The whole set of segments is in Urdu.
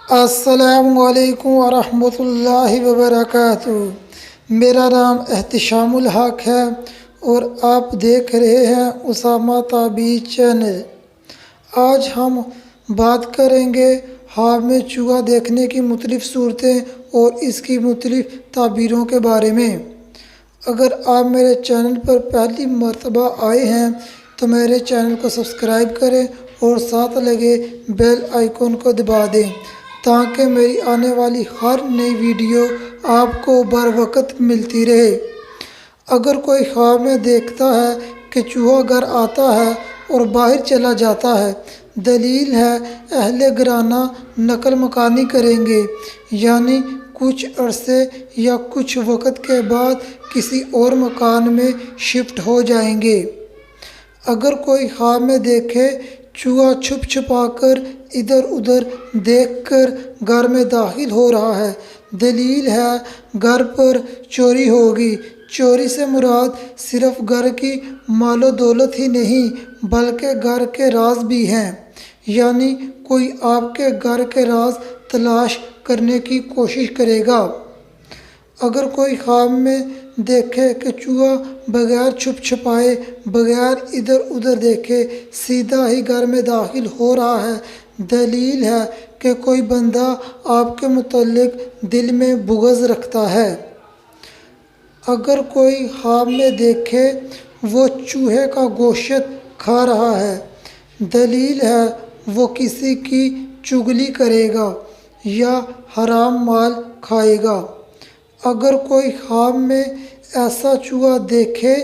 السلام علیکم ورحمۃ اللہ وبرکاتہ۔ میرا نام احتشام الحق ہے اور آپ دیکھ رہے ہیں اسامہ تعبیر چینل۔ آج ہم بات کریں گے خواب میں چوہا دیکھنے کی مختلف صورتیں اور اس کی مختلف تعبیروں کے بارے میں۔ اگر آپ میرے چینل پر پہلی مرتبہ آئے ہیں تو میرے چینل کو سبسکرائب کریں اور ساتھ لگے بیل آئیکن کو دبا دیں تاکہ میری آنے والی ہر نئی ویڈیو آپ کو بروقت ملتی رہے۔ اگر کوئی خواب میں دیکھتا ہے کہ چوہا گھر آتا ہے اور باہر چلا جاتا ہے، دلیل ہے اہل گھرانہ نقل مکانی کریں گے، یعنی کچھ عرصے یا کچھ وقت کے بعد کسی اور مکان میں شفٹ ہو جائیں گے۔ اگر کوئی خواب میں دیکھے چوہا چھپ چھپا کر ادھر ادھر دیکھ کر گھر میں داخل ہو رہا ہے، دلیل ہے گھر پر چوری ہوگی۔ چوری سے مراد صرف گھر کی مال و دولت ہی نہیں بلکہ گھر کے راز بھی ہیں، یعنی کوئی آپ کے گھر کے راز تلاش کرنے کی کوشش کرے گا۔ اگر کوئی خواب میں دیکھے کہ چوہا بغیر چھپ چھپائے، بغیر ادھر ادھر دیکھے سیدھا ہی گھر میں داخل ہو رہا ہے، دلیل ہے کہ کوئی بندہ آپ کے متعلق دل میں بغض رکھتا ہے۔ اگر کوئی خواب میں دیکھے وہ چوہے کا گوشت کھا رہا ہے، دلیل ہے وہ کسی کی چغلی کرے گا یا حرام مال کھائے گا۔ اگر کوئی خواب میں ایسا چوہا دیکھے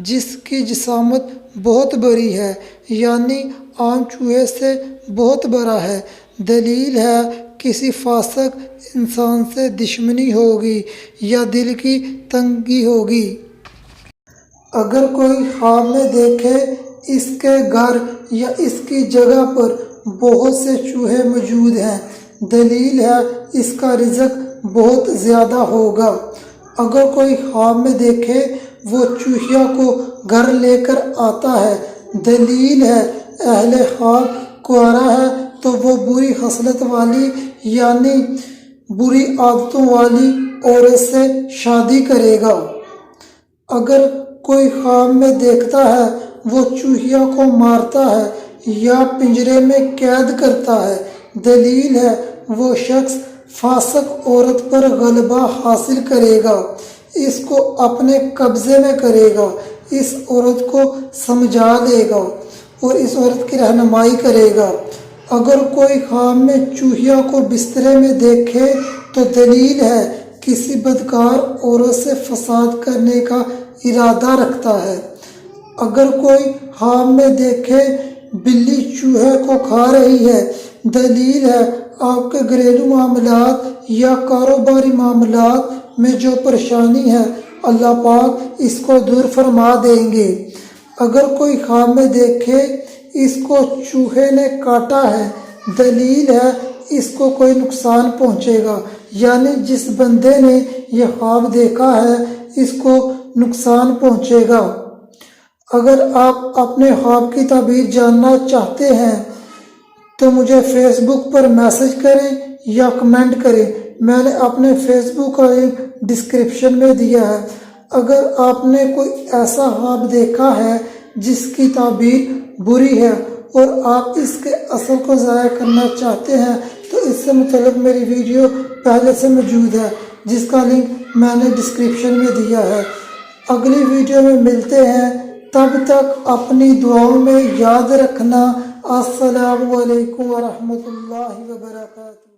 جس کی جسامت بہت بڑی ہے، یعنی عام چوہے سے بہت بڑا ہے، دلیل ہے کسی فاسق انسان سے دشمنی ہوگی یا دل کی تنگی ہوگی۔ اگر کوئی خواب میں دیکھے اس کے گھر یا اس کی جگہ پر بہت سے چوہے موجود ہیں، دلیل ہے اس کا رزق بہت زیادہ ہوگا۔ اگر کوئی خواب میں دیکھے وہ چوہیا کو گھر لے کر آتا ہے، دلیل ہے اہل خواب کنوارا ہے تو وہ بری خصلت والی یعنی بری عادتوں والی عورت سے شادی کرے گا۔ اگر کوئی خواب میں دیکھتا ہے وہ چوہیا کو مارتا ہے یا پنجرے میں قید کرتا ہے، دلیل ہے وہ شخص فاسق عورت پر غلبہ حاصل کرے گا، اس کو اپنے قبضے میں کرے گا، اس عورت کو سمجھا لے گا اور اس عورت کی رہنمائی کرے گا۔ اگر کوئی خواب میں چوہیا کو بسترے میں دیکھے تو دلیل ہے کسی بدکار عورت سے فساد کرنے کا ارادہ رکھتا ہے۔ اگر کوئی خواب میں دیکھے بلی چوہے کو کھا رہی ہے، دلیل ہے آپ کے گھریلو معاملات یا کاروباری معاملات میں جو پریشانی ہے اللہ پاک اس کو دور فرما دیں گے۔ اگر کوئی خواب میں دیکھے اس کو چوہے نے کاٹا ہے، دلیل ہے اس کو کوئی نقصان پہنچے گا، یعنی جس بندے نے یہ خواب دیکھا ہے اس کو نقصان پہنچے گا۔ اگر آپ اپنے خواب کی تعبیر جاننا چاہتے ہیں تو مجھے فیس بک پر میسج کریں یا کمنٹ کریں، میں نے اپنے فیس بک کا لنک ڈسکرپشن میں دیا ہے۔ اگر آپ نے کوئی ایسا خواب دیکھا ہے جس کی تعبیر بری ہے اور آپ اس کے اثر کو ضائع کرنا چاہتے ہیں تو اس سے متعلق میری ویڈیو پہلے سے موجود ہے جس کا لنک میں نے ڈسکرپشن میں دیا ہے۔ اگلی ویڈیو میں ملتے ہیں، تب تک اپنی دعاؤں میں یاد رکھنا۔ السلام علیکم ورحمۃ اللہ وبرکاتہ۔